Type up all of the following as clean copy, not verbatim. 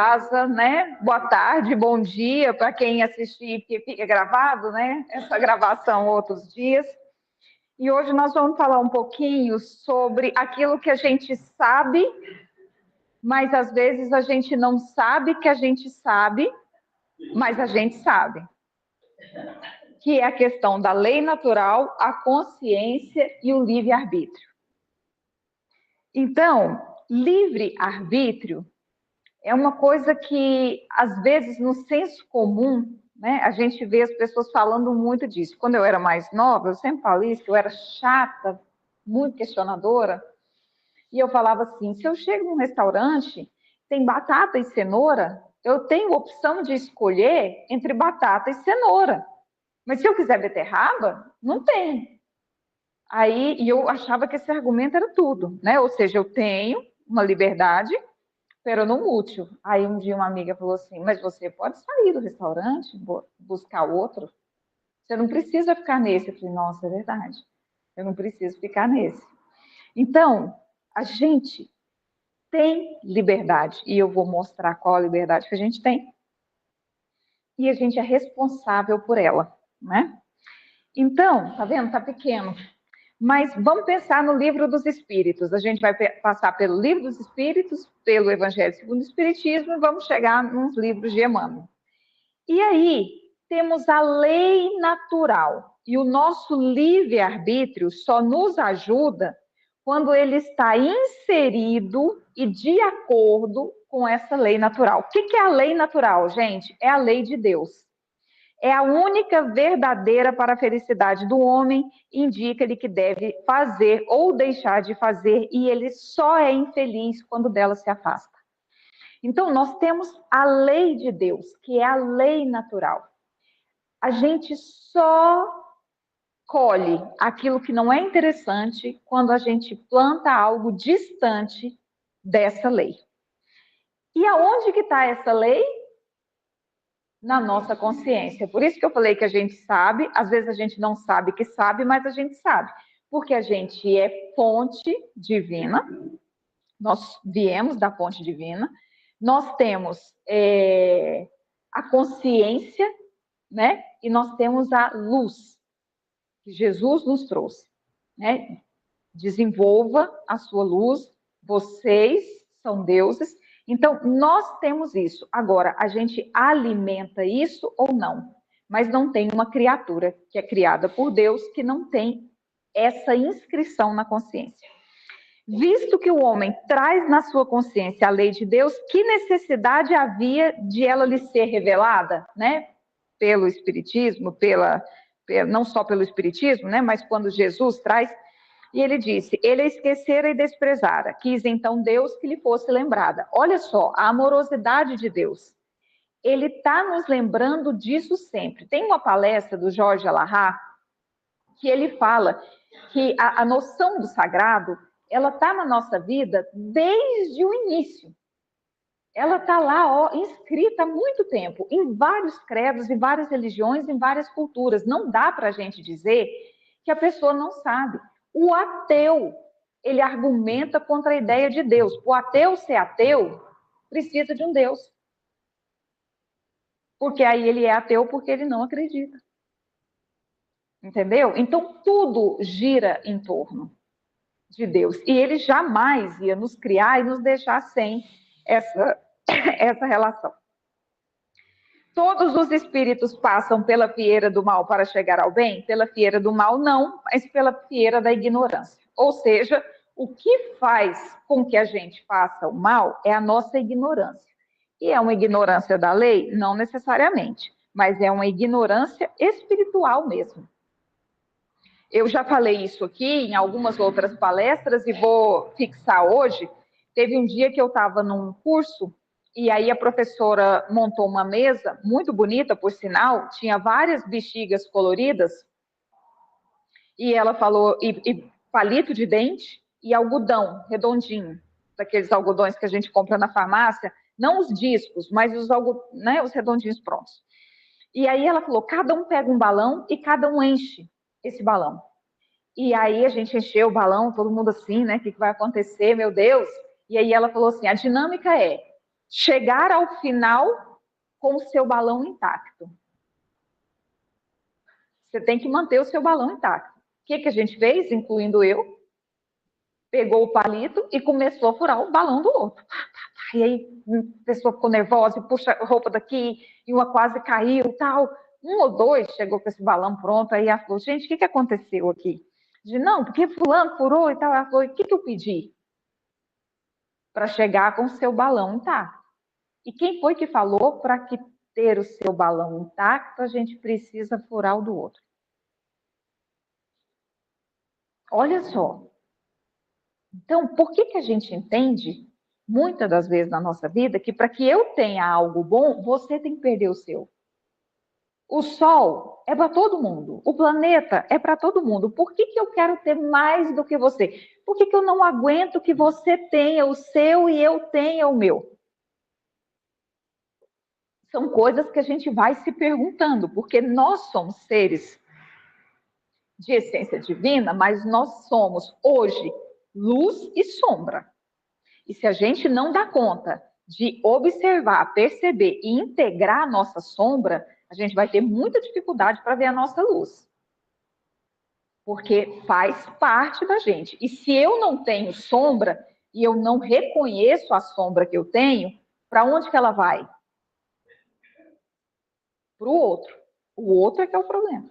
casa, né? Boa tarde, bom dia para quem assistir, que fica gravado, né? Essa gravação outros dias. E hoje nós vamos falar um pouquinho sobre aquilo que a gente sabe, mas às vezes a gente não sabe que a gente sabe, mas a gente sabe. Que é a questão da lei natural, a consciência e o livre-arbítrio. Então, livre-arbítrio é uma coisa que, às vezes, no senso comum, né, a gente vê as pessoas falando muito disso. Quando eu era mais nova, eu sempre falo isso, que eu era chata, muito questionadora, e eu falava assim, se eu chego num restaurante, tem batata e cenoura, eu tenho opção de escolher entre batata e cenoura. Mas se eu quiser beterraba, não tem. Aí, e eu achava que esse argumento era tudo, né? Ou seja, eu tenho uma liberdade, pero não útil. Aí um dia uma amiga falou assim, mas você pode sair do restaurante, buscar outro. Você não precisa ficar nesse. Eu falei, nossa, é verdade. Eu não preciso ficar nesse. Então, a gente tem liberdade. E eu vou mostrar qual a liberdade que a gente tem. E a gente é responsável por ela, né? Então, tá vendo? Tá pequeno. Mas vamos pensar no livro dos Espíritos. A gente vai passar pelo livro dos Espíritos, pelo Evangelho segundo o Espiritismo, e vamos chegar nos livros de Emmanuel. E aí, temos a lei natural. E o nosso livre-arbítrio só nos ajuda quando ele está inserido e de acordo com essa lei natural. O que é a lei natural, gente? É a lei de Deus. É a única verdadeira para a felicidade do homem, indica-lhe que deve fazer ou deixar de fazer, e ele só é infeliz quando dela se afasta. Então, nós temos a lei de Deus, que é a lei natural. A gente só colhe aquilo que não é interessante quando a gente planta algo distante dessa lei. E aonde que está essa lei? Na nossa consciência. Por isso que eu falei que a gente sabe, às vezes a gente não sabe que sabe, mas a gente sabe. Porque a gente é fonte divina, nós viemos da fonte divina, nós temos a consciência, né? E nós temos a luz que Jesus nos trouxe, né? Desenvolva a sua luz, vocês são deuses. Então, nós temos isso. Agora, a gente alimenta isso ou não? Mas não tem uma criatura que é criada por Deus que não tem essa inscrição na consciência. Visto que o homem traz na sua consciência a lei de Deus, que necessidade havia de ela lhe ser revelada, né? Pelo Espiritismo, não só pelo Espiritismo, né? Mas quando Jesus traz. E ele disse, ele a esquecera e desprezara, quis então Deus que lhe fosse lembrada. Olha só, a amorosidade de Deus. Ele está nos lembrando disso sempre. Tem uma palestra do Jorge Alahá, que ele fala que a noção do sagrado, ela está na nossa vida desde o início. Ela está lá, ó, inscrita há muito tempo, em vários credos, em várias religiões, em várias culturas. Não dá para a gente dizer que a pessoa não sabe. O ateu, ele argumenta contra a ideia de Deus. O ateu ser ateu, precisa de um Deus. Porque aí ele é ateu porque ele não acredita. Entendeu? Então, tudo gira em torno de Deus. E ele jamais ia nos criar e nos deixar sem essa relação. Todos os espíritos passam pela fieira do mal para chegar ao bem? Pela fieira do mal, não, mas pela fieira da ignorância. Ou seja, o que faz com que a gente faça o mal é a nossa ignorância. E é uma ignorância da lei? Não necessariamente, mas é uma ignorância espiritual mesmo. Eu já falei isso aqui em algumas outras palestras e vou fixar hoje. Teve um dia que eu estava num curso e aí a professora montou uma mesa, muito bonita, por sinal, tinha várias bexigas coloridas, e ela falou, e palito de dente e algodão redondinho, daqueles algodões que a gente compra na farmácia, não os discos, mas os redondinhos prontos. E aí ela falou, cada um pega um balão e cada um enche esse balão. E aí a gente encheu o balão, todo mundo assim, né, o que vai acontecer, meu Deus? E aí ela falou assim, a dinâmica é, chegar ao final com o seu balão intacto. Você tem que manter o seu balão intacto. O que a gente fez, incluindo eu? Pegou o palito e começou a furar o balão do outro. E aí a pessoa ficou nervosa e puxa a roupa daqui, e uma quase caiu, tal. Um ou dois chegou com esse balão pronto, aí ela falou, gente, o que aconteceu aqui? De não, porque fulano furou e tal. Ela falou, o que eu pedi? Para chegar com o seu balão intacto. E quem foi que falou para que ter o seu balão intacto, a gente precisa furar o do outro? Olha só. Então, por que a gente entende, muitas das vezes na nossa vida, que para que eu tenha algo bom, você tem que perder o seu? O Sol é para todo mundo, o planeta é para todo mundo. Por que eu quero ter mais do que você? Por que eu não aguento que você tenha o seu e eu tenha o meu? São coisas que a gente vai se perguntando, porque nós somos seres de essência divina, mas nós somos hoje luz e sombra. E se a gente não dá conta de observar, perceber e integrar a nossa sombra, a gente vai ter muita dificuldade para ver a nossa luz. Porque faz parte da gente. E se eu não tenho sombra e eu não reconheço a sombra que eu tenho, para onde que ela vai? Para o outro. O outro é que é o problema.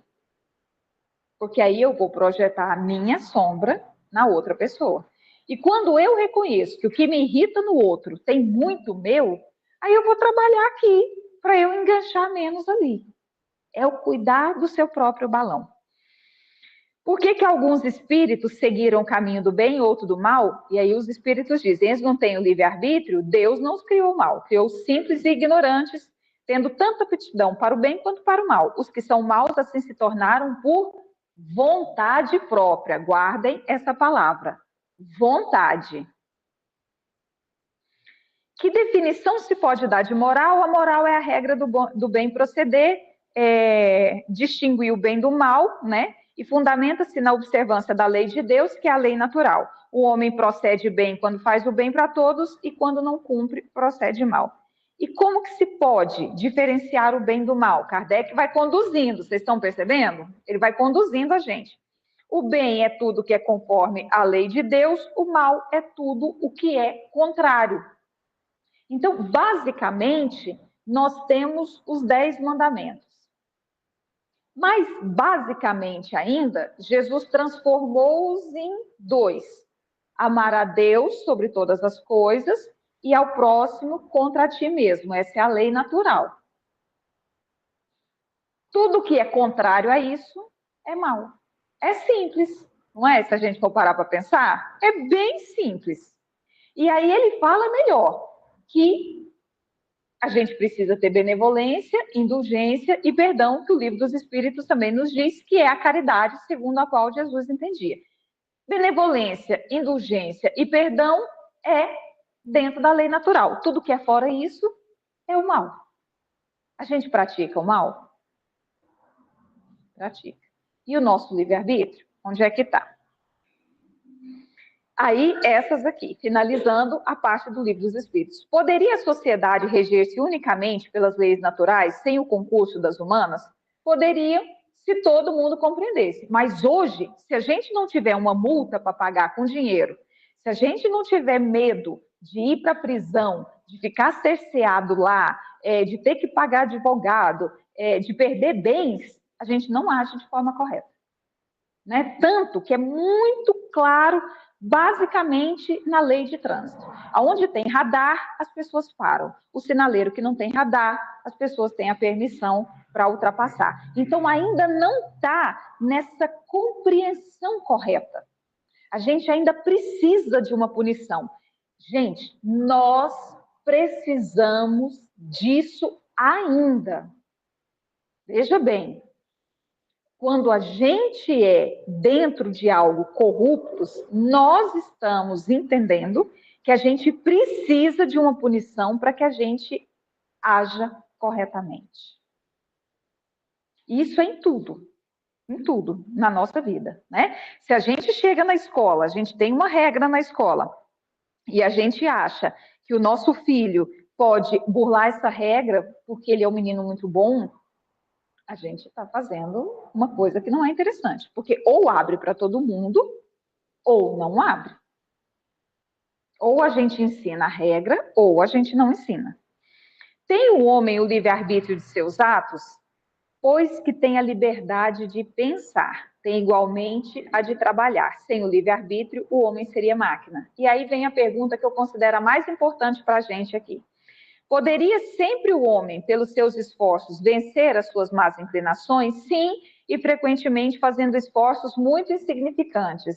Porque aí eu vou projetar a minha sombra na outra pessoa. E quando eu reconheço que o que me irrita no outro tem muito meu, aí eu vou trabalhar aqui para eu enganchar menos ali. É o cuidar do seu próprio balão. Por que alguns espíritos seguiram o caminho do bem e outro do mal? E aí os espíritos dizem, eles não têm o livre-arbítrio, Deus não os criou mal, criou simples e ignorantes, tendo tanta aptidão para o bem quanto para o mal. Os que são maus assim se tornaram por vontade própria. Guardem essa palavra. Vontade. Que definição se pode dar de moral? A moral é a regra do bem proceder, distinguir o bem do mal, né? E fundamenta-se na observância da lei de Deus, que é a lei natural. O homem procede bem quando faz o bem para todos e quando não cumpre, procede mal. E como que se pode diferenciar o bem do mal? Kardec vai conduzindo, vocês estão percebendo? Ele vai conduzindo a gente. O bem é tudo que é conforme à lei de Deus, o mal é tudo o que é contrário. Então, basicamente, nós temos os 10 mandamentos. Mas, basicamente ainda, Jesus transformou-os em 2. Amar a Deus sobre todas as coisas e ao próximo contra ti mesmo. Essa é a lei natural. Tudo que é contrário a isso é mal. É simples, não é? Se a gente for parar para pensar, é bem simples. E aí ele fala melhor, que a gente precisa ter benevolência, indulgência e perdão, que o Livro dos Espíritos também nos diz que é a caridade segundo a qual Jesus entendia. Benevolência, indulgência e perdão é dentro da lei natural. Tudo que é fora isso é o mal. A gente pratica o mal? Pratica. E o nosso livre-arbítrio? Onde é que está? Aí, essas aqui, finalizando a parte do Livro dos Espíritos. Poderia a sociedade reger-se unicamente pelas leis naturais, sem o concurso das humanas? Poderia, se todo mundo compreendesse. Mas hoje, se a gente não tiver uma multa para pagar com dinheiro, se a gente não tiver medo de ir para a prisão, de ficar cerceado lá, de ter que pagar advogado, de perder bens, a gente não age de forma correta. Né? Tanto que é muito claro, basicamente, na lei de trânsito. Onde tem radar, as pessoas param. O sinaleiro que não tem radar, as pessoas têm a permissão para ultrapassar. Então, ainda não está nessa compreensão correta. A gente ainda precisa de uma punição. Gente, nós precisamos disso ainda. Veja bem, quando a gente é dentro de algo corruptos, nós estamos entendendo que a gente precisa de uma punição para que a gente haja corretamente. Isso é em tudo na nossa vida, né? Se a gente chega na escola, a gente tem uma regra na escola, e a gente acha que o nosso filho pode burlar essa regra porque ele é um menino muito bom, a gente está fazendo uma coisa que não é interessante. Porque ou abre para todo mundo, ou não abre. Ou a gente ensina a regra, ou a gente não ensina. Tem o homem o livre-arbítrio de seus atos? Pois que tem a liberdade de pensar, tem igualmente a de trabalhar. Sem o livre-arbítrio, o homem seria máquina. E aí vem a pergunta que eu considero a mais importante para a gente aqui. Poderia sempre o homem, pelos seus esforços, vencer as suas más inclinações? Sim, e frequentemente fazendo esforços muito insignificantes.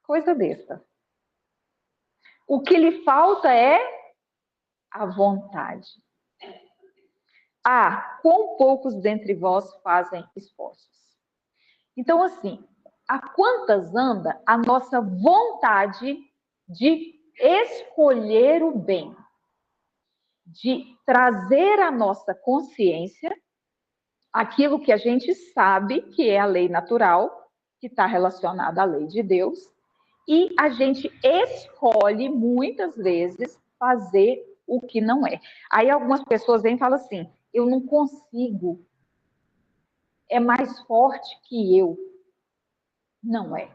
Coisa besta. O que lhe falta é a vontade. Ah, quão poucos dentre vós fazem esforços. Então, assim, a quantas anda a nossa vontade de escolher o bem, de trazer à nossa consciência aquilo que a gente sabe que é a lei natural, que está relacionada à lei de Deus, e a gente escolhe, muitas vezes, fazer o que não é. Aí algumas pessoas vêm e falam assim, eu não consigo, é mais forte que eu. Não é.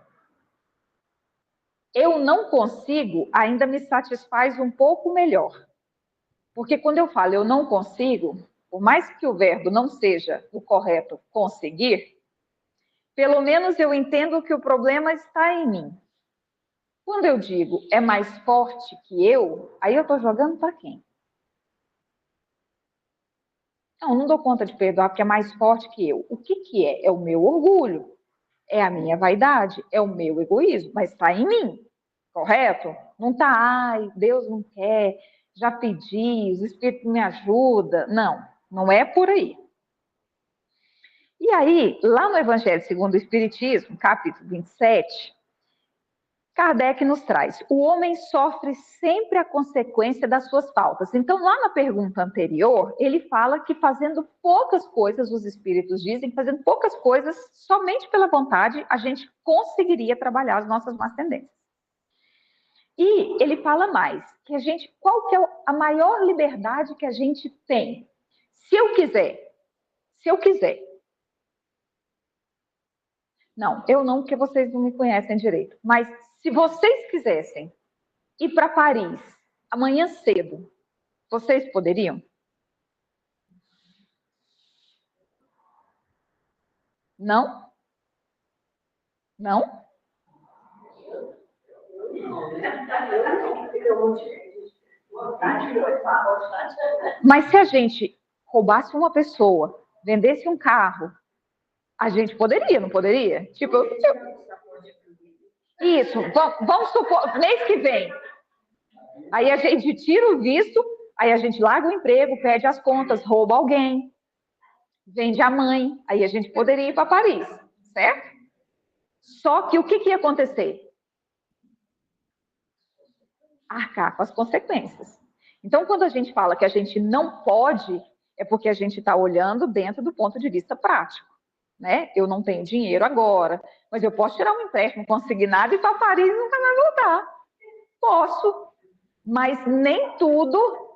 Eu não consigo ainda me satisfaz um pouco melhor. Porque quando eu falo eu não consigo, por mais que o verbo não seja o correto conseguir, pelo menos eu entendo que o problema está em mim. Quando eu digo é mais forte que eu, aí eu estou jogando para quem? Não dou conta de perdoar porque é mais forte que eu. O que, que é? É o meu orgulho, é a minha vaidade, é o meu egoísmo, mas está em mim, correto? Não está, ai, Deus não quer, já pedi, os Espíritos me ajudam. Não, não é por aí. E aí, lá no Evangelho segundo o Espiritismo, capítulo 27, Kardec nos traz: o homem sofre sempre a consequência das suas faltas. Então, lá na pergunta anterior, ele fala que fazendo poucas coisas, os espíritos dizem, fazendo poucas coisas, somente pela vontade, a gente conseguiria trabalhar as nossas más tendências. E ele fala mais, que a gente, qual que é a maior liberdade que a gente tem? Se eu quiser. Não, eu não, porque vocês não me conhecem direito. Mas se vocês quisessem ir para Paris amanhã cedo, vocês poderiam? Não? Não? Mas se a gente roubasse uma pessoa, vendesse um carro, a gente poderia, não poderia? Isso, vamos supor, mês que vem. Aí a gente tira o visto, aí a gente larga o emprego, pede as contas, rouba alguém, vende a mãe, aí a gente poderia ir para Paris, certo? Só que o que ia acontecer? Arcar com as consequências. Então, quando a gente fala que a gente não pode, é porque a gente está olhando dentro do ponto de vista prático. Né? Eu não tenho dinheiro agora, mas eu posso tirar um empréstimo consignado e ir para Paris e nunca mais voltar. Posso, mas nem tudo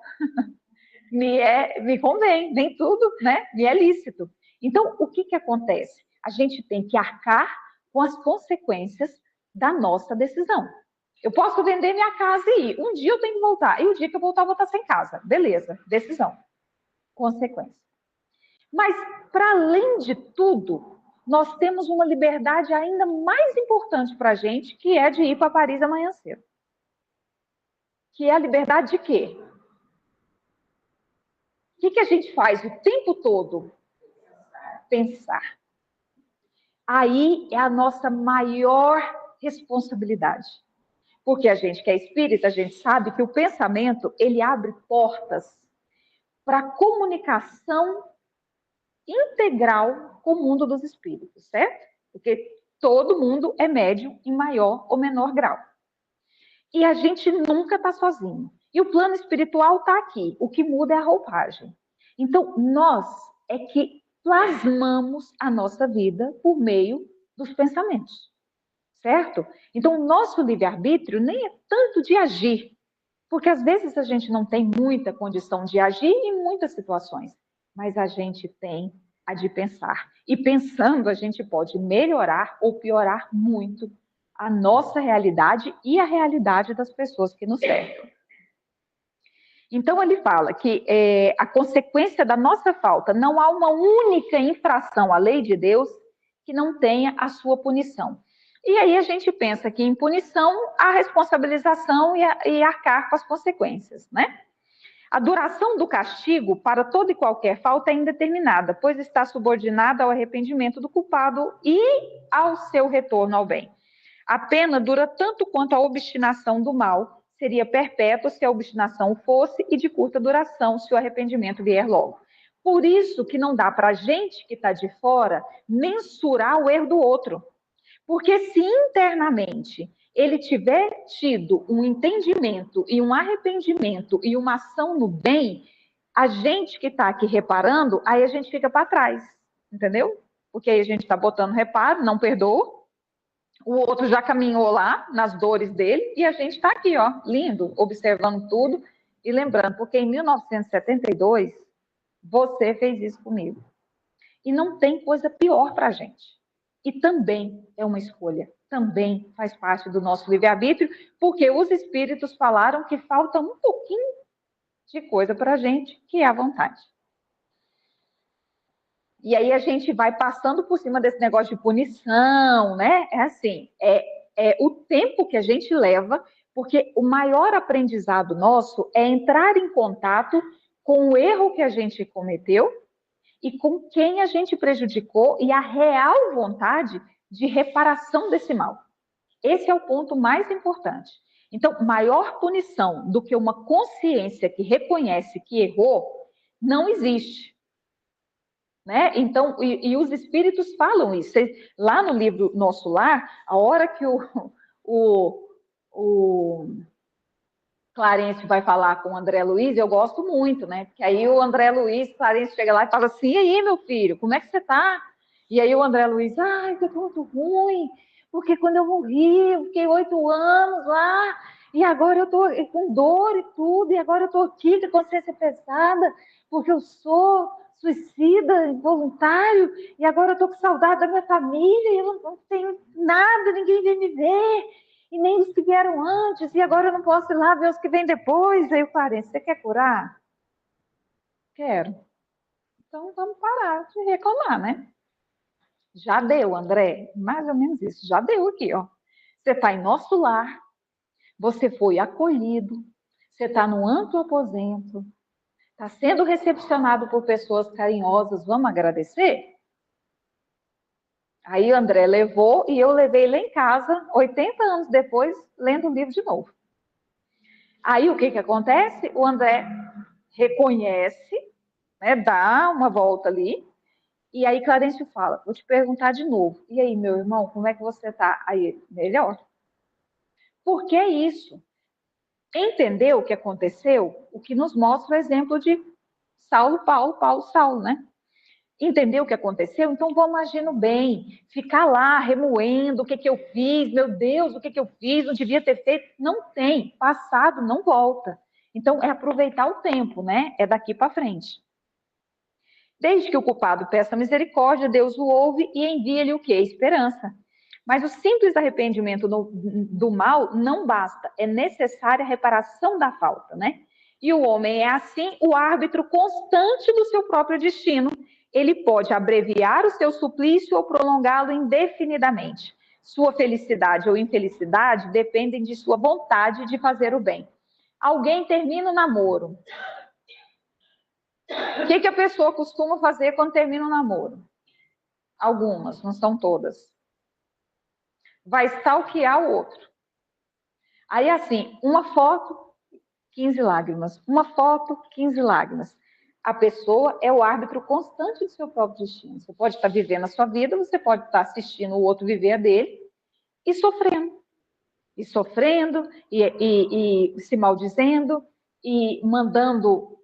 me convém, nem tudo me é lícito. Então, o que acontece? A gente tem que arcar com as consequências da nossa decisão. Eu posso vender minha casa e ir. Um dia eu tenho que voltar. E o dia que eu voltar, eu vou estar sem casa. Beleza, decisão. Consequência. Mas, para além de tudo, nós temos uma liberdade ainda mais importante para a gente, que é de ir para Paris amanhã cedo. Que é a liberdade de quê? O que a gente faz o tempo todo? Pensar. Aí é a nossa maior responsabilidade. Porque a gente que é espírita, a gente sabe que o pensamento, ele abre portas para comunicação integral com o mundo dos espíritos, certo? Porque todo mundo é médium em maior ou menor grau. E a gente nunca está sozinho. E o plano espiritual está aqui. O que muda é a roupagem. Então, nós é que plasmamos a nossa vida por meio dos pensamentos, certo? Então, o nosso livre-arbítrio nem é tanto de agir, Porque às vezes a gente não tem muita condição de agir em muitas situações, mas a gente tem a de pensar. E pensando, a gente pode melhorar ou piorar muito a nossa realidade e a realidade das pessoas que nos cercam. Então, ele fala que a consequência da nossa falta, não há uma única infração à lei de Deus que não tenha a sua punição. E aí a gente pensa que em punição há responsabilização e arcar com as consequências, né? A duração do castigo para toda e qualquer falta é indeterminada, pois está subordinada ao arrependimento do culpado e ao seu retorno ao bem. A pena dura tanto quanto a obstinação do mal, seria perpétua se a obstinação fosse e de curta duração se o arrependimento vier logo. Por isso que não dá para a gente que está de fora mensurar o erro do outro. Porque se internamente ele tiver tido um entendimento e um arrependimento e uma ação no bem, a gente que está aqui reparando, aí a gente fica para trás, entendeu? Porque aí a gente está botando reparo, não perdoa, o outro já caminhou lá nas dores dele e a gente está aqui, ó, lindo, observando tudo e lembrando, porque em 1972 você fez isso comigo. E não tem coisa pior para a gente. E também é uma escolha, também faz parte do nosso livre-arbítrio, porque os espíritos falaram que falta um pouquinho de coisa para a gente, que é a vontade. E aí a gente vai passando por cima desse negócio de punição, né? É assim, é o tempo que a gente leva, porque o maior aprendizado nosso é entrar em contato com o erro que a gente cometeu e com quem a gente prejudicou e a real vontade de reparação desse mal. Esse é o ponto mais importante. Então, maior punição do que uma consciência que reconhece que errou, não existe. Né? Então, e os espíritos falam isso. Lá no livro Nosso Lar, a hora que o Clarence vai falar com o André Luiz, eu gosto muito, né? Porque aí o André Luiz, Clarence chega lá e fala assim, e aí, meu filho, como é que você tá? E aí o André Luiz, ai, eu tô muito ruim, porque quando eu morri, eu fiquei 8 anos lá, e agora eu tô com dor e tudo, e agora eu tô aqui com a consciência pesada, porque eu sou suicida involuntário, e agora eu tô com saudade da minha família, e eu não tenho nada, ninguém vem me ver, e nem os que vieram antes, e agora eu não posso ir lá ver os que vêm depois. Aí o Clarence, você quer curar? Quero. Então vamos parar de reclamar, né? Já deu, André, mais ou menos isso, já deu aqui, ó. Você está em nosso lar, você foi acolhido, você está no amplo aposento, está sendo recepcionado por pessoas carinhosas, vamos agradecer? Aí o André levou e eu levei lá em casa, 80 anos depois, lendo o livro de novo. Aí o que acontece? O André reconhece, né, dá uma volta ali, e aí Clarencio fala, vou te perguntar de novo, e aí, meu irmão, como é que você está? Aí ele, melhor. Por que isso? Entendeu o que aconteceu? O que nos mostra o exemplo de Saulo, Paulo, Paulo, Saulo, né? Entendeu o que aconteceu? Então vamos agindo bem. Ficar lá remoendo o que eu fiz, meu Deus, o que eu fiz, não devia ter feito. Não tem. Passado não volta. Então é aproveitar o tempo, né? É daqui para frente. Desde que o culpado peça misericórdia, Deus o ouve e envia-lhe o quê? Esperança. Mas o simples arrependimento do mal não basta. É necessária a reparação da falta, né? E o homem é assim o árbitro constante do seu próprio destino. Ele pode abreviar o seu suplício ou prolongá-lo indefinidamente. Sua felicidade ou infelicidade dependem de sua vontade de fazer o bem. Alguém termina o namoro. O que a pessoa costuma fazer quando termina o namoro? Algumas, não são todas. Vai stalkear o outro. Aí, assim, uma foto, 15 lágrimas. Uma foto, 15 lágrimas. A pessoa é o árbitro constante do seu próprio destino. Você pode estar vivendo a sua vida, você pode estar assistindo o outro viver a dele e sofrendo. E sofrendo, e se maldizendo, e mandando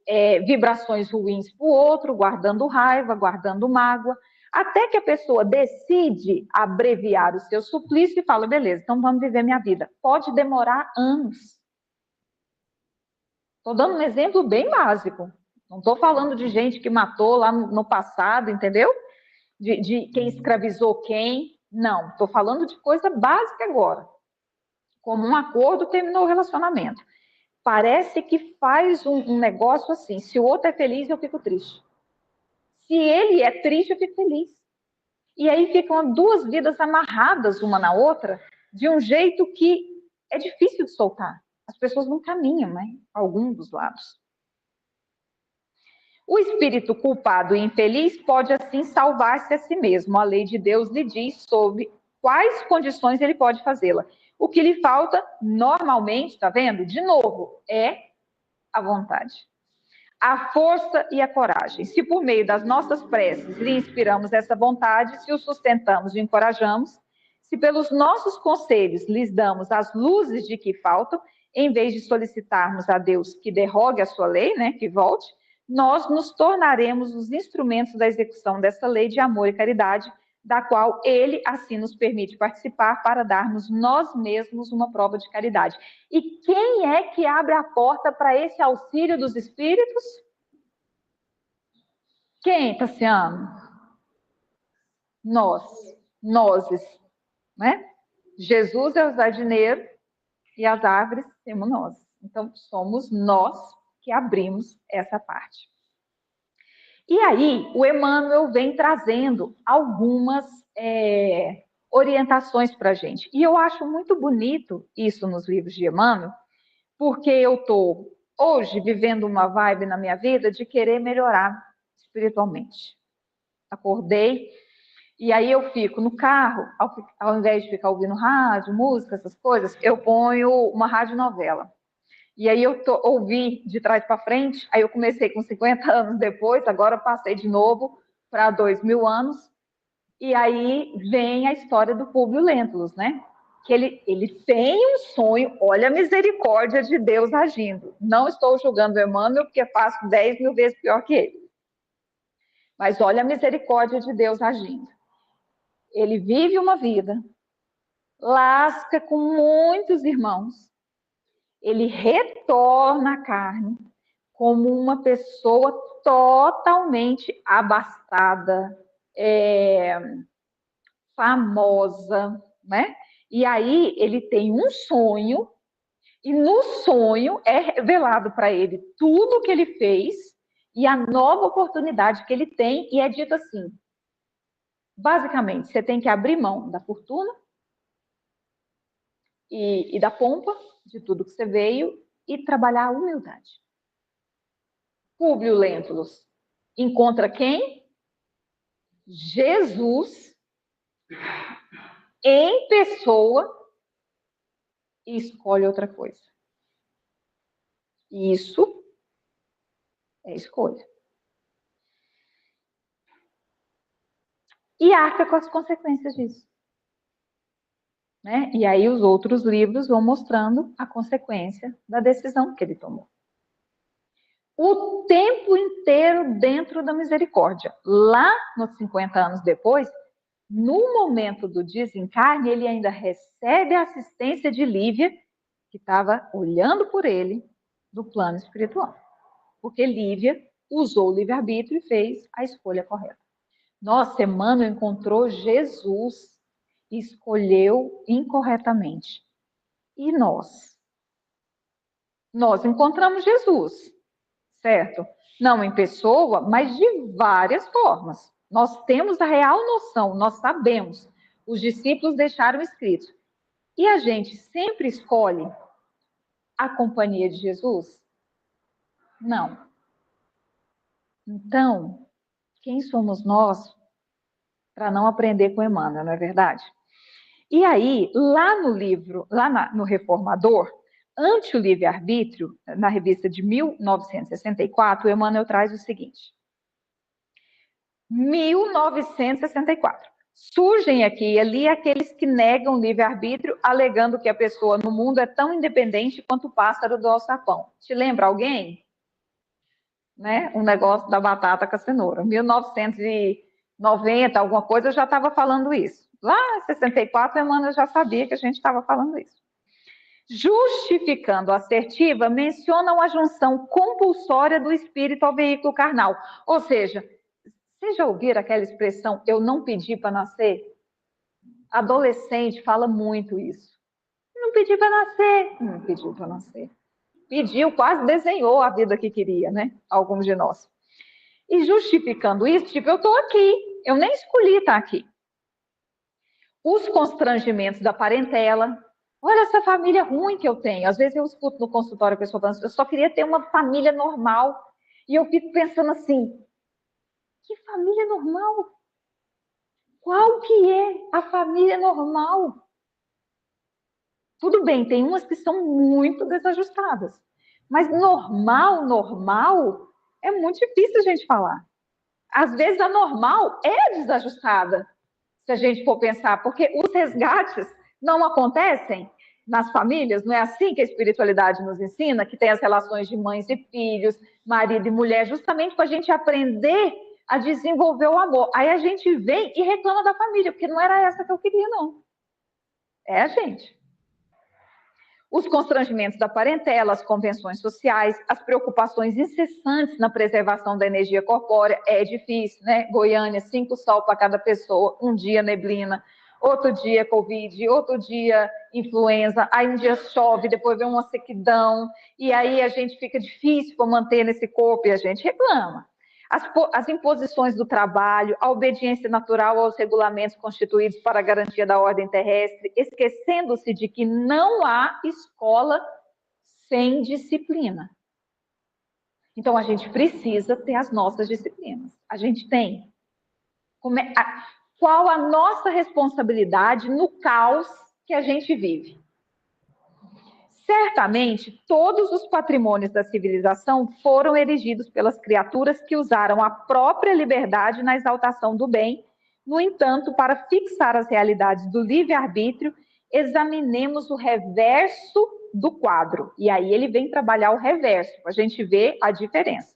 vibrações ruins para o outro, guardando raiva, guardando mágoa, até que a pessoa decide abreviar o seu suplício e fala, beleza, então vamos viver minha vida. Pode demorar anos. Estou dando um exemplo bem básico. Não estou falando de gente que matou lá no passado, entendeu? De quem escravizou quem. Não, estou falando de coisa básica agora. Como um acordo terminou o relacionamento. Parece que faz um negócio assim, se o outro é feliz, eu fico triste. Se ele é triste, eu fico feliz. E aí ficam duas vidas amarradas uma na outra, de um jeito que é difícil de soltar. As pessoas não caminham, né? Algum dos lados. O espírito culpado e infeliz pode, assim, salvar-se a si mesmo. A lei de Deus lhe diz sobre quais condições ele pode fazê-la. O que lhe falta, normalmente, tá vendo? De novo, é a vontade. A força e a coragem. Se por meio das nossas preces lhe inspiramos essa vontade, se o sustentamos e encorajamos, se pelos nossos conselhos lhes damos as luzes de que faltam, em vez de solicitarmos a Deus que derrogue a sua lei, né, que volte, nós nos tornaremos os instrumentos da execução dessa lei de amor e caridade, da qual ele assim nos permite participar para darmos nós mesmos uma prova de caridade. E quem é que abre a porta para esse auxílio dos espíritos? Quem, Tassiano? Nozes, né? Jesus é o jardineiro e as árvores temos nós. Então, somos nós que abrimos essa parte. E aí, o Emmanuel vem trazendo algumas orientações para a gente. E eu acho muito bonito isso nos livros de Emmanuel, porque eu estou hoje vivendo uma vibe na minha vida de querer melhorar espiritualmente. Acordei, e aí eu fico no carro, ao invés de ficar ouvindo rádio, música, essas coisas, eu ponho uma radionovela. E aí eu ouvi de trás para frente, aí eu comecei com 50 anos depois, agora eu passei de novo para 2000 anos, e aí vem a história do Públio Lentulus, né? Que ele tem um sonho, olha a misericórdia de Deus agindo. Não estou julgando o Emmanuel, porque faço 10 mil vezes pior que ele. Mas olha a misericórdia de Deus agindo. Ele vive uma vida, lasca com muitos irmãos, ele retorna à carne como uma pessoa totalmente abastada, famosa, né? E aí ele tem um sonho, e no sonho é revelado para ele tudo o que ele fez e a nova oportunidade que ele tem, e é dito assim, basicamente, você tem que abrir mão da fortuna e da pompa, de tudo que você veio, e trabalhar a humildade. Públio Lentulus encontra quem? Jesus em pessoa e escolhe outra coisa. Isso é escolha. E arca com as consequências disso. Né? E aí os outros livros vão mostrando a consequência da decisão que ele tomou. O tempo inteiro dentro da misericórdia. Lá, nos 50 anos depois, no momento do desencarne, ele ainda recebe a assistência de Lívia, que estava olhando por ele do plano espiritual. Porque Lívia usou o livre-arbítrio e fez a escolha correta. Nossa, Emmanuel encontrou Jesus e escolheu incorretamente. E nós? Nós encontramos Jesus, certo? Não em pessoa, mas de várias formas. Nós temos a real noção, nós sabemos. Os discípulos deixaram escrito. E a gente sempre escolhe a companhia de Jesus? Não. Então, quem somos nós para não aprender com Emmanuel, não é verdade? E aí, lá no livro, no Reformador, ante o livre-arbítrio, na revista de 1964, o Emmanuel traz o seguinte. 1964. Surgem aqui e ali aqueles que negam o livre-arbítrio, alegando que a pessoa no mundo é tão independente quanto o pássaro do alçapão. Te lembra alguém? Né? Um negócio da batata com a cenoura. 1990, alguma coisa, eu já estava falando isso. Lá em 64, a Emmanuel já sabia que a gente estava falando isso. Justificando assertiva, mencionam a junção compulsória do espírito ao veículo carnal. Ou seja, vocês já ouviram aquela expressão, eu não pedi para nascer? Adolescente fala muito isso. Não pedi para nascer, não pediu para nascer. Pediu, quase desenhou a vida que queria, né? Alguns de nós. E justificando isso, tipo, eu estou aqui, eu nem escolhi estar aqui. Os constrangimentos da parentela. Olha essa família ruim que eu tenho. Às vezes eu escuto no consultório a pessoa falando, eu só queria ter uma família normal. E eu fico pensando assim, que família normal? Qual que é a família normal? Tudo bem, tem umas que são muito desajustadas. Mas normal, é muito difícil a gente falar. Às vezes a normal é desajustada, se a gente for pensar, porque os resgates não acontecem nas famílias, não é assim que a espiritualidade nos ensina, que tem as relações de mães e filhos, marido e mulher, justamente para a gente aprender a desenvolver o amor. Aí a gente vem e reclama da família, porque não era essa que eu queria, não. É a gente. Os constrangimentos da parentela, as convenções sociais, as preocupações incessantes na preservação da energia corpórea, é difícil, né? Goiânia, 5 sol para cada pessoa, um dia neblina, outro dia Covid, outro dia influenza, aí um dia chove, depois vem uma sequidão, e aí a gente fica difícil para manter nesse corpo e a gente reclama. As imposições do trabalho, a obediência natural aos regulamentos constituídos para a garantia da ordem terrestre, esquecendo-se de que não há escola sem disciplina. Então, a gente precisa ter as nossas disciplinas. A gente tem. Qual a nossa responsabilidade no caos que a gente vive? Certamente, todos os patrimônios da civilização foram erigidos pelas criaturas que usaram a própria liberdade na exaltação do bem. No entanto, para fixar as realidades do livre-arbítrio, examinemos o reverso do quadro. E aí ele vem trabalhar o reverso, para a gente ver a diferença.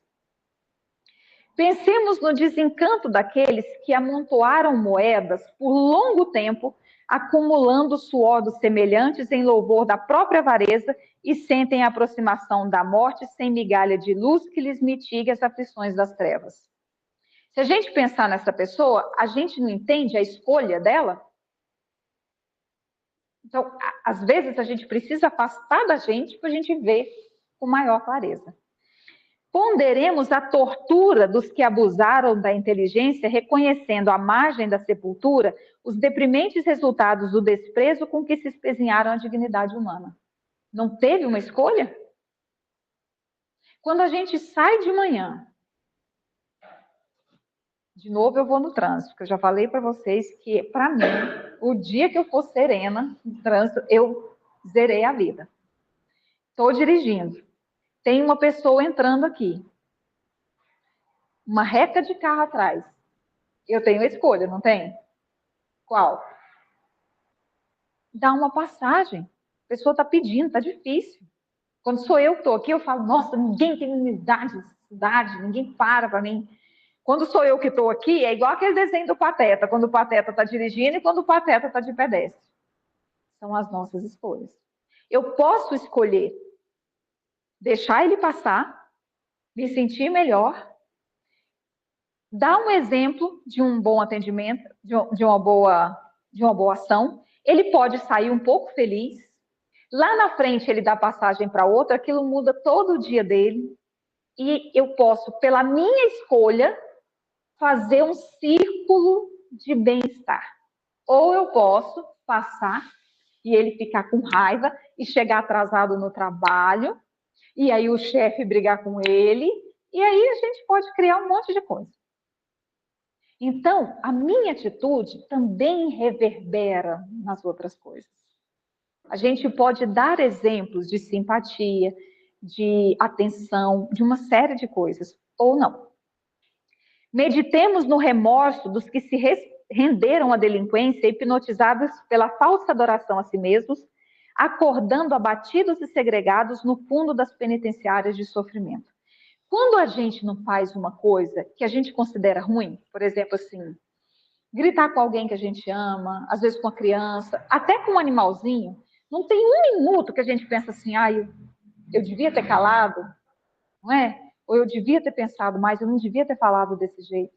Pensemos no desencanto daqueles que amontoaram moedas por longo tempo, acumulando o suor dos semelhantes em louvor da própria avareza e sentem a aproximação da morte sem migalha de luz que lhes mitigue as aflições das trevas. Se a gente pensar nessa pessoa, a gente não entende a escolha dela? Então, às vezes, a gente precisa afastar da gente para a gente ver com maior clareza. Ponderemos a tortura dos que abusaram da inteligência, reconhecendo à margem da sepultura os deprimentes resultados do desprezo com que se espezinharam a dignidade humana. Não teve uma escolha? Quando a gente sai de manhã, de novo eu vou no trânsito, porque eu já falei para vocês que, para mim, o dia que eu for serena no trânsito, eu zerei a vida. Estou dirigindo. Tem uma pessoa entrando aqui. Uma reca de carro atrás. Eu tenho a escolha, não tem? Qual? Dá uma passagem. A pessoa está pedindo, está difícil. Quando sou eu que estou aqui, eu falo, nossa, ninguém tem unidade nessa cidade, ninguém para mim. Quando sou eu que estou aqui, é igual aquele desenho do Pateta, quando o Pateta está dirigindo e quando o Pateta está de pedestre. São as nossas escolhas. Eu posso escolher deixar ele passar, me sentir melhor, dar um exemplo de um bom atendimento, de uma boa ação. Ele pode sair um pouco feliz. Lá na frente ele dá passagem para outra, aquilo muda todo o dia dele. E eu posso, pela minha escolha, fazer um círculo de bem-estar. Ou eu posso passar e ele ficar com raiva e chegar atrasado no trabalho, e aí o chefe brigar com ele, e aí a gente pode criar um monte de coisa. Então, a minha atitude também reverbera nas outras coisas. A gente pode dar exemplos de simpatia, de atenção, de uma série de coisas, ou não. Meditemos no remorso dos que se renderam à delinquência, hipnotizados pela falsa adoração a si mesmos, acordando abatidos e segregados no fundo das penitenciárias de sofrimento. Quando a gente não faz uma coisa que a gente considera ruim, por exemplo, assim, gritar com alguém que a gente ama, às vezes com a criança, até com um animalzinho, Não tem um minuto que a gente pensa assim, eu devia ter calado, não é? Ou eu devia ter pensado mais, eu não devia ter falado desse jeito.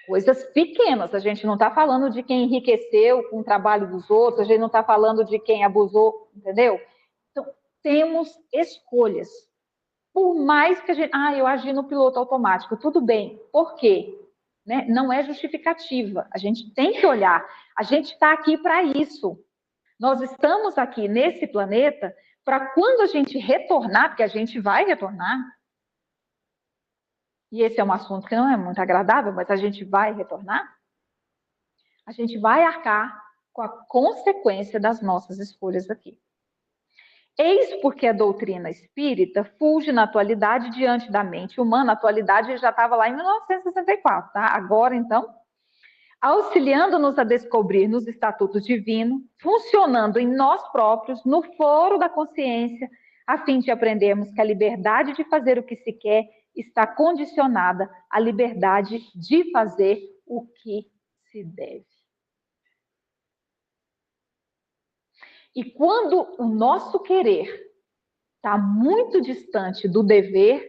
Coisas pequenas, a gente não está falando de quem enriqueceu com o trabalho dos outros, a gente não está falando de quem abusou, entendeu? Então, temos escolhas. Por mais que a gente. Eu agi no piloto automático, tudo bem. Por quê? Né? Não é justificativa. A gente tem que olhar. A gente está aqui para isso. Nós estamos aqui nesse planeta para quando a gente retornar, porque a gente vai retornar, e esse é um assunto que não é muito agradável, mas a gente vai retornar, a gente vai arcar com a consequência das nossas escolhas aqui. Eis porque a doutrina espírita fulge na atualidade diante da mente humana. A atualidade já estava lá em 1964, tá? Agora, então, auxiliando-nos a descobrir nos estatutos divinos, funcionando em nós próprios, no foro da consciência, a fim de aprendermos que a liberdade de fazer o que se quer está condicionada à liberdade de fazer o que se deve. E quando o nosso querer está muito distante do dever,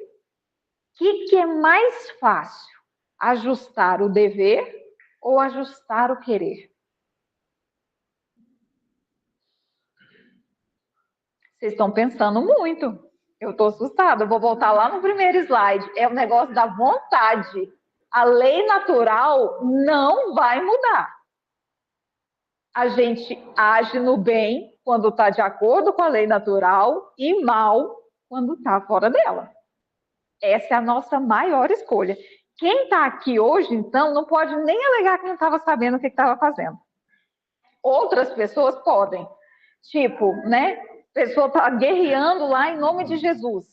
o que é mais fácil? Ajustar o dever ou ajustar o querer? Vocês estão pensando muito. Eu estou assustada. Eu vou voltar lá no primeiro slide. É o negócio da vontade. A lei natural não vai mudar. A gente age no bem quando está de acordo com a lei natural e mal quando está fora dela. Essa é a nossa maior escolha. Quem está aqui hoje, então, não pode nem alegar que não estava sabendo o que estava fazendo. Outras pessoas podem. Tipo, né? A pessoa está guerreando lá em nome de Jesus.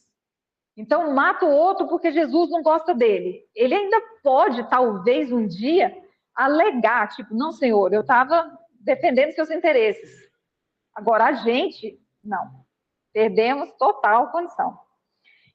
Então, mata o outro porque Jesus não gosta dele. Ele ainda pode, talvez, um dia, alegar, tipo, não, senhor, eu estava defendendo seus interesses. Agora, a gente, não. Perdemos total condição.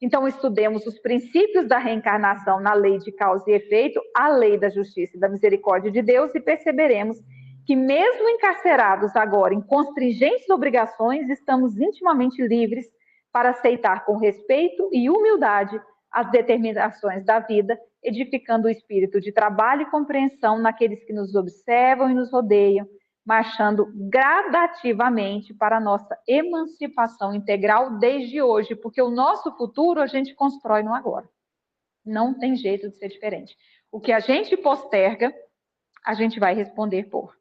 Então, estudemos os princípios da reencarnação na lei de causa e efeito, a lei da justiça e da misericórdia de Deus, e perceberemos que, mesmo encarcerados agora em constringentes obrigações, estamos intimamente livres para aceitar com respeito e humildade as determinações da vida, edificando o espírito de trabalho e compreensão naqueles que nos observam e nos rodeiam, marchando gradativamente para a nossa emancipação integral desde hoje, porque o nosso futuro a gente constrói no agora. Não tem jeito de ser diferente. O que a gente posterga, a gente vai responder por.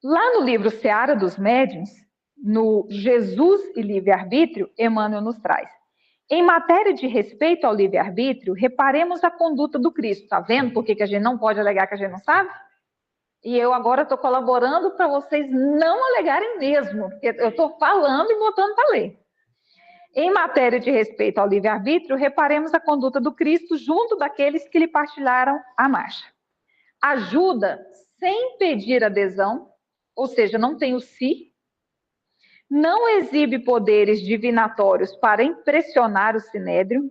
Lá no livro Seara dos Médiuns, no Jesus e Livre-Arbítrio, Emmanuel nos traz. Em matéria de respeito ao livre-arbítrio, reparemos a conduta do Cristo. Está vendo por que a gente não pode alegar que a gente não sabe? E eu agora estou colaborando para vocês não alegarem mesmo, porque eu estou falando e botando para ler. Em matéria de respeito ao livre-arbítrio, reparemos a conduta do Cristo junto daqueles que lhe partilharam a marcha. Ajuda sem pedir adesão, ou seja, não tem o si, não exibe poderes divinatórios para impressionar o sinédrio,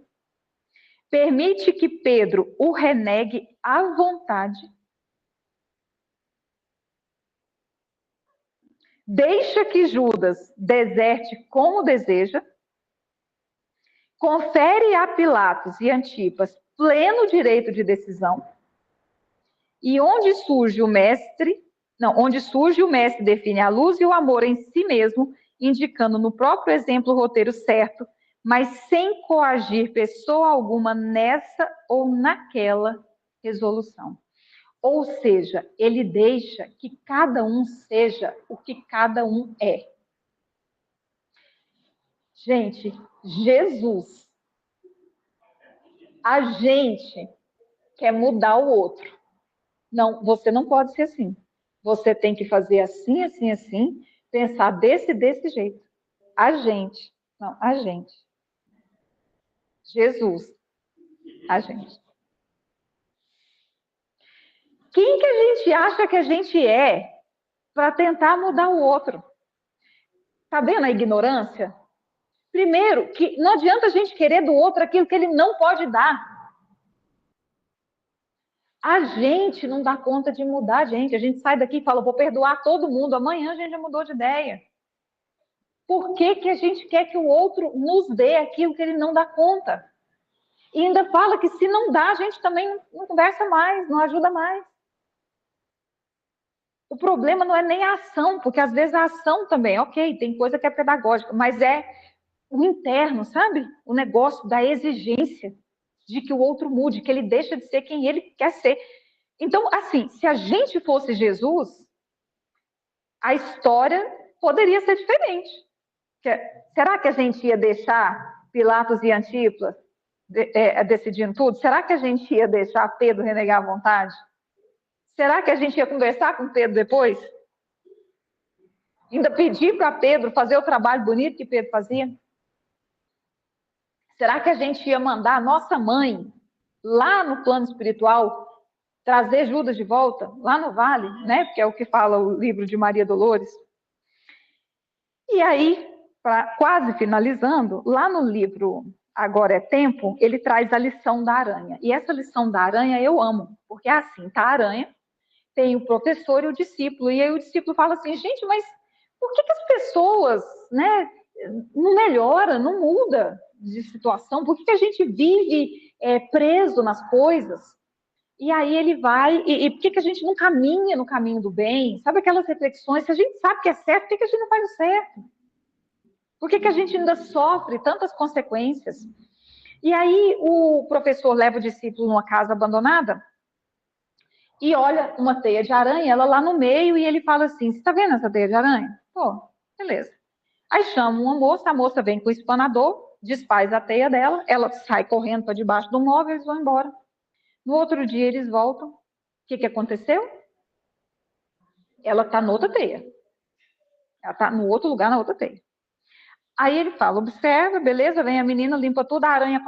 permite que Pedro o renegue à vontade, deixa que Judas deserte como deseja, confere a Pilatos e Antipas pleno direito de decisão, e onde surge o mestre define a luz e o amor em si mesmo, indicando no próprio exemplo o roteiro certo, mas sem coagir pessoa alguma nessa ou naquela resolução. Ou seja, ele deixa que cada um seja o que cada um é. Gente, Jesus, a gente quer mudar o outro. Não, você não pode ser assim. Você tem que fazer assim, assim, assim, pensar desse jeito. A gente, não, a gente. Jesus, a gente. Quem que a gente acha que a gente é para tentar mudar o outro? Tá vendo a ignorância? Primeiro, que não adianta a gente querer do outro aquilo que ele não pode dar. A gente não dá conta de mudar a gente. A gente sai daqui e fala, vou perdoar todo mundo. Amanhã a gente já mudou de ideia. Por que, que a gente quer que o outro nos dê aquilo que ele não dá conta? E ainda fala que se não dá, a gente também não conversa mais, não ajuda mais. O problema não é nem a ação, porque às vezes a ação também, ok, tem coisa que é pedagógica, mas é o interno, sabe? O negócio da exigência de que o outro mude, que ele deixa de ser quem ele quer ser. Então, assim, se a gente fosse Jesus, a história poderia ser diferente. Será que a gente ia deixar Pilatos e Antipas decidindo tudo? Será que a gente ia deixar Pedro renegar a vontade? Será que a gente ia conversar com Pedro depois? Ainda pedir para Pedro fazer o trabalho bonito que Pedro fazia? Será que a gente ia mandar a nossa mãe lá no plano espiritual trazer Judas de volta, lá no vale, né? Porque é o que fala o livro de Maria Dolores. E aí, quase finalizando, lá no livro Agora é Tempo, ele traz a lição da aranha. E essa lição da aranha eu amo, porque é assim, tá a aranha, tem o professor e o discípulo, e aí o discípulo fala assim, gente, mas por que as pessoas, né, não melhora, não muda de situação? Por que a gente vive preso nas coisas? E aí ele vai, e por que a gente não caminha no caminho do bem? Sabe aquelas reflexões, se a gente sabe que é certo, por que a gente não faz o certo? Por que a gente ainda sofre tantas consequências? E aí o professor leva o discípulo numa casa abandonada e olha uma teia de aranha, ela lá no meio, e ele fala assim, você está vendo essa teia de aranha? Pô, beleza. Aí chama uma moça, a moça vem com o espanador, desfaz a teia dela, ela sai correndo para debaixo do móvel e eles vão embora. No outro dia eles voltam. O que aconteceu? Ela está noutra teia. Ela está no outro lugar, na outra teia. Aí ele fala, observa, beleza, vem a menina, limpa toda a aranha,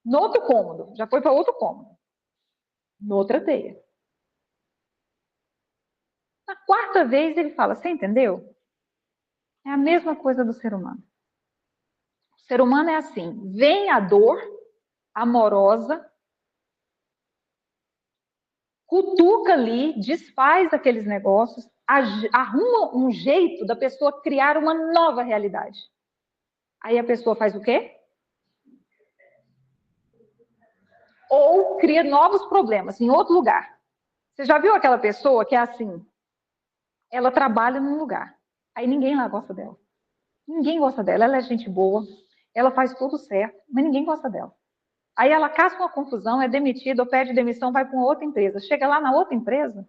no outro cômodo, já foi para outro cômodo, noutra teia. Na quarta vez ele fala, você entendeu? É a mesma coisa do ser humano. O ser humano é assim, vem a dor amorosa, cutuca ali, desfaz aqueles negócios, arruma um jeito da pessoa criar uma nova realidade. Aí a pessoa faz o quê? Ou cria novos problemas em outro lugar. Você já viu aquela pessoa que é assim? Ela trabalha num lugar, aí ninguém lá gosta dela. Ninguém gosta dela, ela é gente boa, ela faz tudo certo, mas ninguém gosta dela. Aí ela caça uma confusão, é demitida ou pede demissão, vai para uma outra empresa. Chega lá na outra empresa,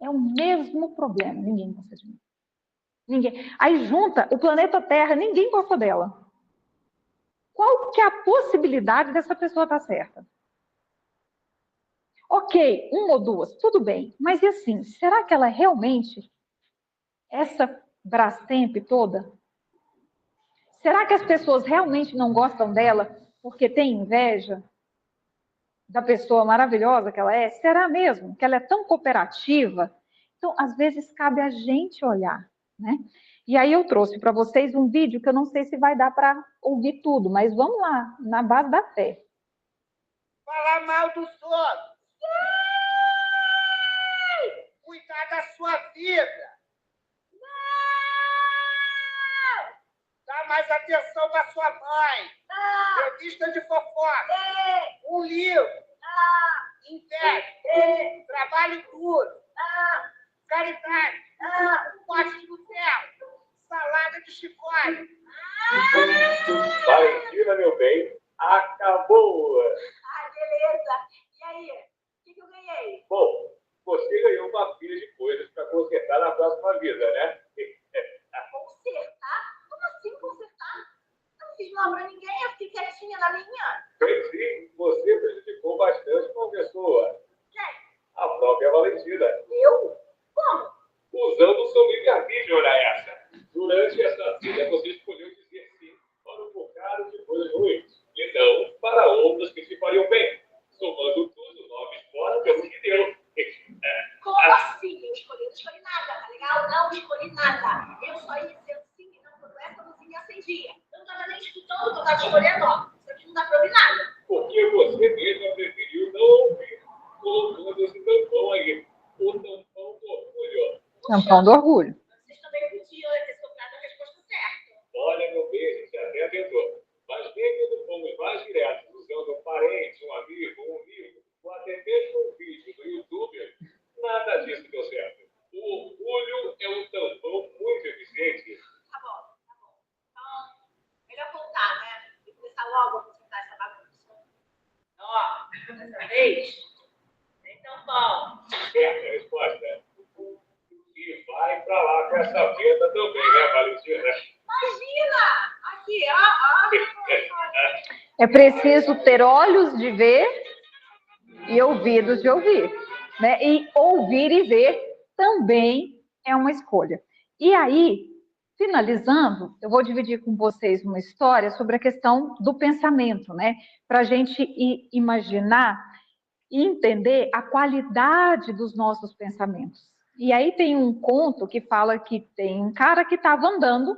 é o mesmo problema, ninguém gosta de mim. Ninguém. Aí junta o planeta Terra, ninguém gosta dela. Qual que é a possibilidade dessa pessoa estar certa? Ok, uma ou duas, tudo bem. Mas e assim, será que ela realmente, essa Brastemp toda, será que as pessoas realmente não gostam dela porque tem inveja da pessoa maravilhosa que ela é? Será mesmo que ela é tão cooperativa? Então, às vezes, cabe a gente olhar, né? E aí eu trouxe para vocês um vídeo que eu não sei se vai dar para ouvir tudo, mas vamos lá, na base da fé. Falar mal dos outros. Cuidar da sua vida. Dá mais atenção para sua mãe. Revista de fofoca. Um livro. Inveja. Trabalho duro. Caridade. Pote do céu. Salada de chicote. Valentina, meu bem, acabou! Beleza. E aí? O que eu ganhei? Bom, você ganhou uma pilha de coisas para consertar na próxima vida, né? Consertar? Como assim consertar? Eu não fiz mal pra ninguém, eu fiquei quietinha na minha. Bem, sim, você prejudicou bastante uma pessoa. Quem? A própria Valentina. Eu? Como? Usando o seu livre-arbítrio, ora essa. Durante essa vida, você escolheu dizer sim para um bocado de coisas ruins. E não para outras que te fariam bem. Somando tudo, 9 fora, pelo que deu. Como assim? Eu não escolhi nada, tá legal? Não escolhi nada. Eu só ia dizer sim e não quando essa luzinha acendia. Eu não tava nem escutando o que eu tava escolhendo, ó. Isso aqui não dá pra ouvir nada. É um pão do orgulho. Vocês também podiam ter soprado a resposta certa. Olha, meu bem, a gente até tentou. Mas nem quando fomos mais diretos, usando um parente, um amigo, um livro, ou até mesmo um vídeo do YouTube, nada disso deu certo. O orgulho é um tampão muito eficiente. Tá bom. Então, melhor voltar, né? E começar logo a consertar essa bagunça. Ó, dessa vez, tem tampão. Certa a resposta. E vai pra lá com essa venda também, né, Valentina? Imagina! Aqui, ó. É preciso ter olhos de ver e ouvidos de ouvir, né? E ouvir e ver também é uma escolha. E aí, finalizando, eu vou dividir com vocês uma história sobre a questão do pensamento, né? Para a gente imaginar e entender a qualidade dos nossos pensamentos. E aí tem um conto que fala que tem um cara que estava andando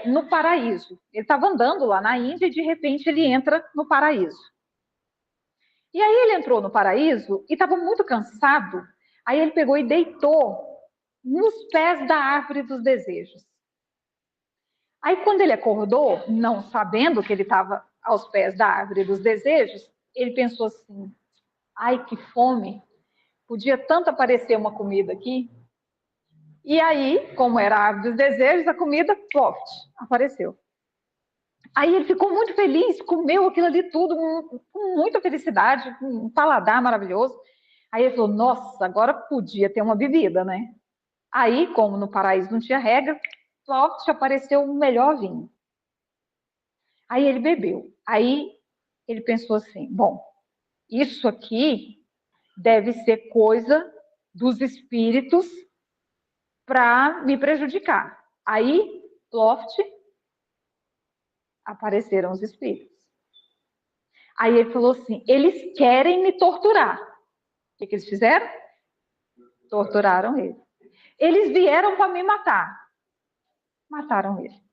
no paraíso. Ele estava andando lá na Índia e de repente ele entra no paraíso. E aí ele entrou no paraíso e estava muito cansado. Aí ele pegou e deitou nos pés da árvore dos desejos. Aí quando ele acordou, não sabendo que ele estava aos pés da árvore dos desejos, ele pensou assim: ai, que fome! Podia tanto aparecer uma comida aqui. E aí, como era a árvore dos desejos, a comida, ploft, apareceu. Aí ele ficou muito feliz, comeu aquilo ali tudo com muita felicidade, com um paladar maravilhoso. Aí ele falou: nossa, agora podia ter uma bebida, né? Aí, como no paraíso não tinha regra, ploft, apareceu o melhor vinho. Aí ele bebeu. Aí ele pensou assim: bom, isso aqui deve ser coisa dos espíritos para me prejudicar. Aí, ploft, apareceram os espíritos. Aí ele falou assim: eles querem me torturar. O que eles fizeram? Torturaram ele. Eles vieram para me matar. Mataram ele.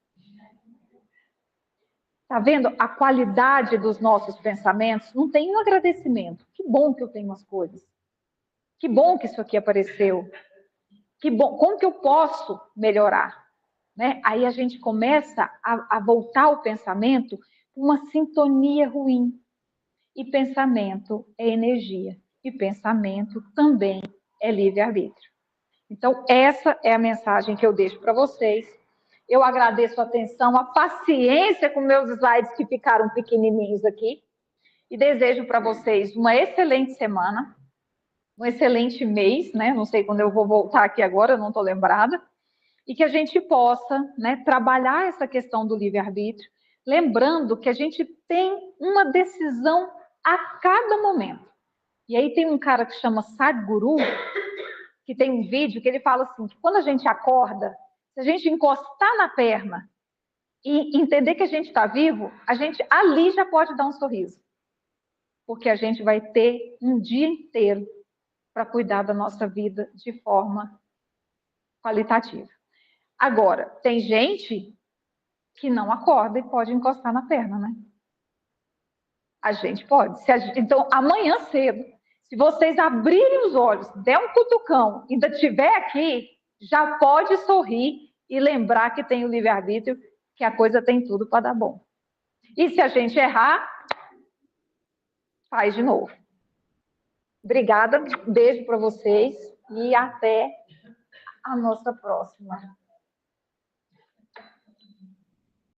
Está vendo a qualidade dos nossos pensamentos? Não tem um agradecimento. Que bom que eu tenho as coisas. Que bom que isso aqui apareceu. Que bom. Como que eu posso melhorar? Né? Aí a gente começa a voltar o pensamento com uma sintonia ruim. E pensamento é energia. E pensamento também é livre-arbítrio. Então, essa é a mensagem que eu deixo para vocês. Eu agradeço a atenção, a paciência com meus slides que ficaram pequenininhos aqui. E desejo para vocês uma excelente semana, um excelente mês, né? Não sei quando eu vou voltar aqui agora, não estou lembrada. E que a gente possa, né, trabalhar essa questão do livre-arbítrio, lembrando que a gente tem uma decisão a cada momento. E aí tem um cara que chama Sadhguru, que tem um vídeo que ele fala assim, que quando a gente acorda, se a gente encostar na perna e entender que a gente está vivo, a gente ali já pode dar um sorriso. Porque a gente vai ter um dia inteiro para cuidar da nossa vida de forma qualitativa. Agora, tem gente que não acorda e pode encostar na perna, né? A gente pode. Então, amanhã cedo, se vocês abrirem os olhos, der um cutucão, ainda estiver aqui, já pode sorrir e lembrar que tem o livre-arbítrio, que a coisa tem tudo para dar bom. E se a gente errar, faz de novo. Obrigada, beijo para vocês e até a nossa próxima.